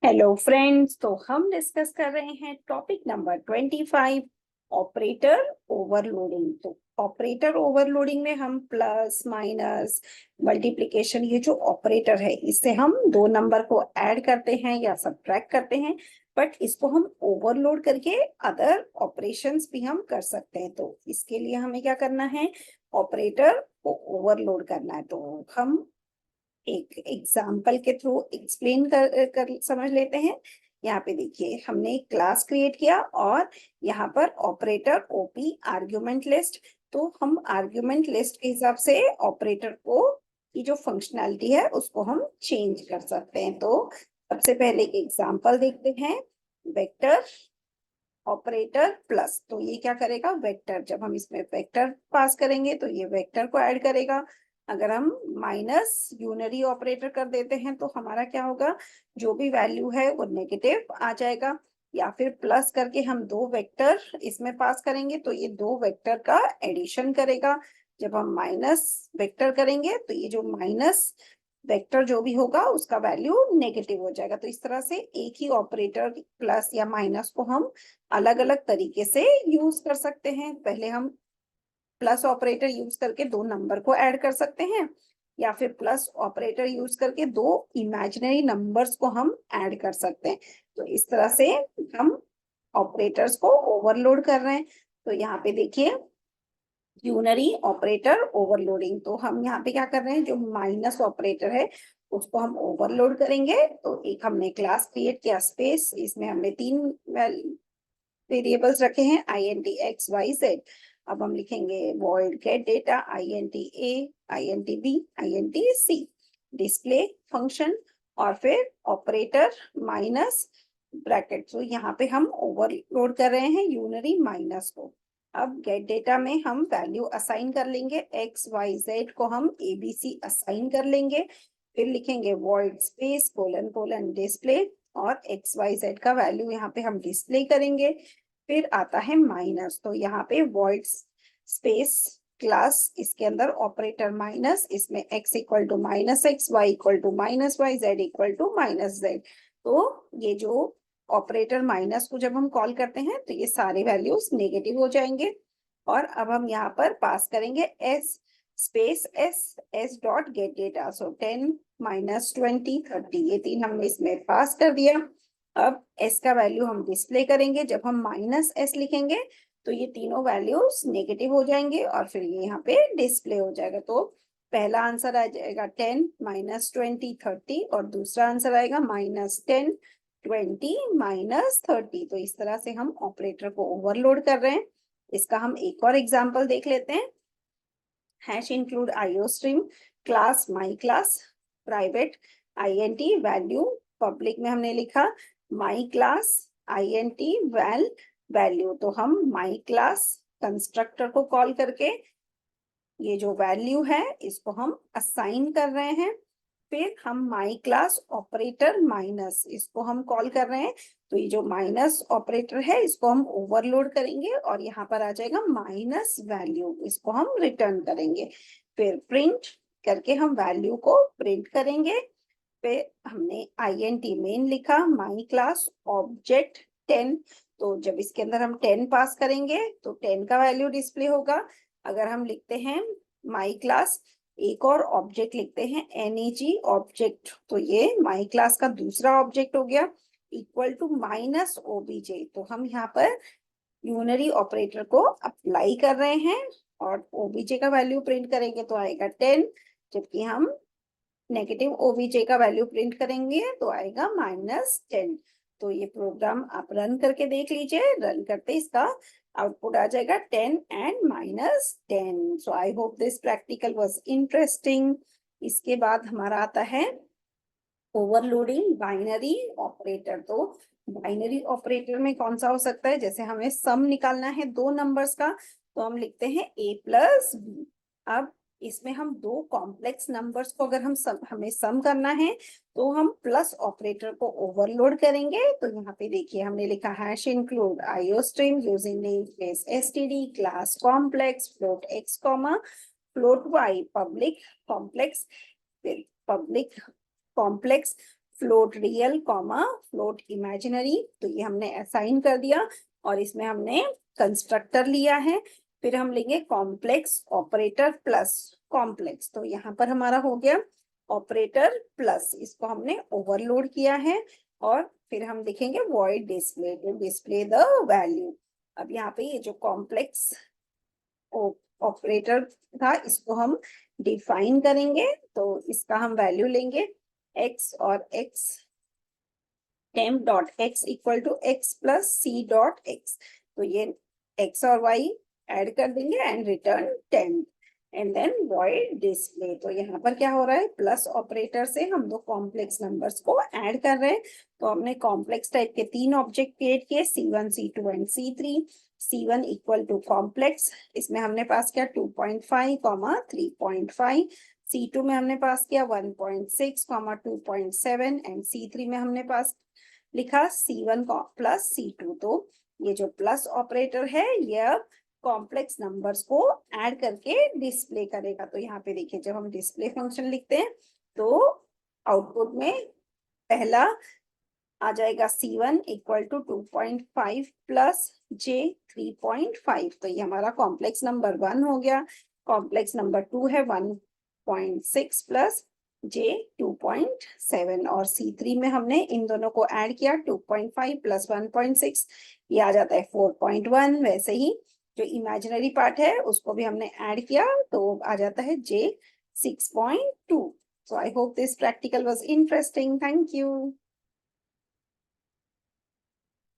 Hello friends, तो हम discuss कर रहे हैं टॉपिक नंबर 25, ऑपरेटर ओवरलोडिंग। तो ऑपरेटर ओवरलोडिंग में हम प्लस माइनस मल्टीप्लिकेशन, ये जो ऑपरेटर है इससे हम दो नंबर को ऐड करते हैं या सब्ट्रैक्ट करते हैं, बट इसको हम ओवरलोड करके अदर ऑपरेशंस भी हम कर सकते हैं। तो इसके लिए हमें क्या करना है, ऑपरेटर को ओवरलोड करना है। तो हम एक एग्जाम्पल के थ्रू एक्सप्लेन कर समझ लेते हैं। यहाँ पे देखिए, हमने एक क्लास क्रिएट किया और यहाँ पर ऑपरेटर ओपी आर्ग्यूमेंट लिस्ट। तो हम आर्ग्यूमेंट लिस्ट के हिसाब से ऑपरेटर को की जो फंक्शनैलिटी है उसको हम चेंज कर सकते हैं। तो सबसे पहले एक एग्जाम्पल देखते हैं। वेक्टर ऑपरेटर प्लस, तो ये क्या करेगा, वेक्टर, जब हम इसमें वेक्टर पास करेंगे तो ये वेक्टर को ऐड करेगा। अगर हम माइनस यूनरी ऑपरेटर कर देते हैं तो हमारा क्या होगा, जो भी वैल्यू है वो नेगेटिव आ जाएगा। या फिर प्लस करके हम दो वेक्टर इसमें पास करेंगे तो ये दो वेक्टर का एडिशन करेगा। जब हम माइनस वेक्टर करेंगे तो ये जो माइनस वेक्टर जो भी होगा उसका वैल्यू नेगेटिव हो जाएगा। तो इस तरह से एक ही ऑपरेटर प्लस या माइनस को हम अलग अलग तरीके से यूज कर सकते हैं। पहले हम प्लस ऑपरेटर यूज करके दो नंबर को ऐड कर सकते हैं, या फिर प्लस ऑपरेटर यूज करके दो इमेजिनरी नंबर्स को हम ऐड कर सकते हैं। तो इस तरह से हम ऑपरेटर्स को ओवरलोड कर रहे हैं। तो यहाँ पे देखिए, यूनरी ऑपरेटर ओवरलोडिंग। तो हम यहाँ पे क्या कर रहे हैं, जो माइनस ऑपरेटर है उसको हम ओवरलोड करेंगे। तो एक हमने क्लास क्रिएट किया स्पेस, इसमें हमने तीन वेरिएबल्स रखे हैं, int x y z। अब हम लिखेंगे void get data int a int b int c, display function, और फिर ऑपरेटर माइनस ब्रैकेट। तो यहाँ पे हम ओवरलोड कर रहे हैं यूनरी माइनस को। अब गेट डेटा में हम वैल्यू असाइन कर लेंगे, एक्स वाई जेड को हम एबीसी असाइन कर लेंगे। फिर लिखेंगे void space colon colon display, और एक्स वाई जेड का वैल्यू यहाँ पे हम डिस्प्ले करेंगे। फिर आता है माइनस, तो यहाँ पे void स्पेस क्लास, इसके अंदर ऑपरेटर माइनस, इसमें x equal to minus x, y equal to minus y, z equal to minus z. तो ये जो ऑपरेटर माइनस को जब हम कॉल करते हैं तो ये सारे वैल्यूज नेगेटिव हो जाएंगे। और अब हम यहाँ पर पास करेंगे S space S S dot get data. So 10 minus 20 30, ये तीन हमने इसमें पास कर दिया। अब एस का वैल्यू हम डिस्प्ले करेंगे। जब हम माइनस एस लिखेंगे तो ये तीनों वैल्यूज नेगेटिव हो जाएंगे और फिर ये यहाँ पे डिस्प्ले हो जाएगा। तो पहला आंसर आ जाएगा 10 माइनस 20 30, और दूसरा आंसर आएगा माइनस 10 20 माइनस 30। तो इस तरह से हम ऑपरेटर को ओवरलोड कर रहे हैं। इसका हम एक और एग्जांपल देख लेते हैं। Hash include iostream class my class private int value, public में हमने लिखा my class int val value. तो हम माई क्लास कंस्ट्रक्टर को कॉल करके ये जो वैल्यू है इसको हम असाइन कर रहे हैं। फिर हम माई क्लास ऑपरेटर माइनस, इसको हम कॉल कर रहे हैं। तो ये जो माइनस ऑपरेटर है इसको हम ओवरलोड करेंगे और यहाँ पर आ जाएगा माइनस वैल्यू, इसको हम रिटर्न करेंगे। फिर प्रिंट करके हम वैल्यू को प्रिंट करेंगे। फिर हमने int मेन लिखा, माई क्लास ऑब्जेक्ट 10। तो जब इसके अंदर हम 10 पास करेंगे तो 10 का वैल्यू डिस्प्ले होगा। अगर हम लिखते हैं माई क्लास, एक और ऑब्जेक्ट लिखते हैं neg ऑब्जेक्ट, तो ये माई क्लास का दूसरा ऑब्जेक्ट हो गया, इक्वल टू माइनस ओबीजे। तो हम यहाँ पर यूनरी ऑपरेटर को अप्लाई कर रहे हैं और ओबीजे का वैल्यू प्रिंट करेंगे तो आएगा 10, जबकि हम नेगेटिव ओबीजे का वैल्यू प्रिंट करेंगे तो आएगा -10। तो ये प्रोग्राम आप रन करके देख लीजिए, रन करते इसका आउटपुट आ जाएगा 10 and -10। So I hope this practical was interesting. इसके बाद हमारा आता है ओवरलोडिंग बाइनरी ऑपरेटर। तो बाइनरी ऑपरेटर में कौन सा हो सकता है, जैसे हमें सम निकालना है दो नंबर्स का, तो हम लिखते हैं a प्लस बी। अब इसमें हम दो कॉम्प्लेक्स नंबर्स को अगर हमें सम करना है तो हम प्लस ऑपरेटर को ओवरलोड करेंगे। तो यहाँ पे देखिए, हमने लिखा hash include iostream using namespace STD class complex float x comma float y public complex, public complex float real comma float imaginary, तो ये हमने असाइन कर दिया और इसमें हमने कंस्ट्रक्टर लिया है। फिर हम लेंगे कॉम्प्लेक्स ऑपरेटर प्लस कॉम्प्लेक्स, तो यहाँ पर हमारा हो गया ऑपरेटर प्लस, इसको हमने ओवरलोड किया है। और फिर हम लिखेंगे void display to display the value. अब यहाँ पे ये जो कॉम्प्लेक्स ऑपरेटर था इसको हम डिफाइन करेंगे, तो इसका हम वैल्यू लेंगे x और x temp dot x equal to x plus c dot x, तो ये x और y ऐड कर देंगे and return temp and then void display. तो यहाँ पर क्या हो रहा है, प्लस ऑपरेटर से हम दो कॉम्प्लेक्स नंबर्स को ऐड कर रहे हैं। तो हमने कॉम्प्लेक्स टाइप के तीन ऑब्जेक्ट क्रिएट किए, C1 C2 and C3। C1 equal to complex, इसमें हमने पास किया 2.5 3.5। C2 में हमने पास किया 1.6 2.7 एंड C3 में हमने पास लिखा C1 प्लस C2। तो ये जो प्लस ऑपरेटर है ये कॉम्प्लेक्स नंबर्स को ऐड करके डिस्प्ले करेगा। तो यहाँ पे देखिए जब हम डिस्प्ले फंक्शन लिखते हैं तो आउटपुट में पहला आ जाएगा C1 equal to 2.5 plus J 3.5, तो ये हमारा कॉम्प्लेक्स नंबर 1 हो गया। कॉम्प्लेक्स नंबर 2 है 1.6 प्लस J 2.7 और C3 में हमने इन दोनों को ऐड किया 2.5 प्लस 1.6, ये आ जाता है 4.1। वैसे ही जो इमेजिनरी पार्ट है उसको भी हमने ऐड किया तो आ जाता है J 6.2। So I hope this practical was interesting. Thank you.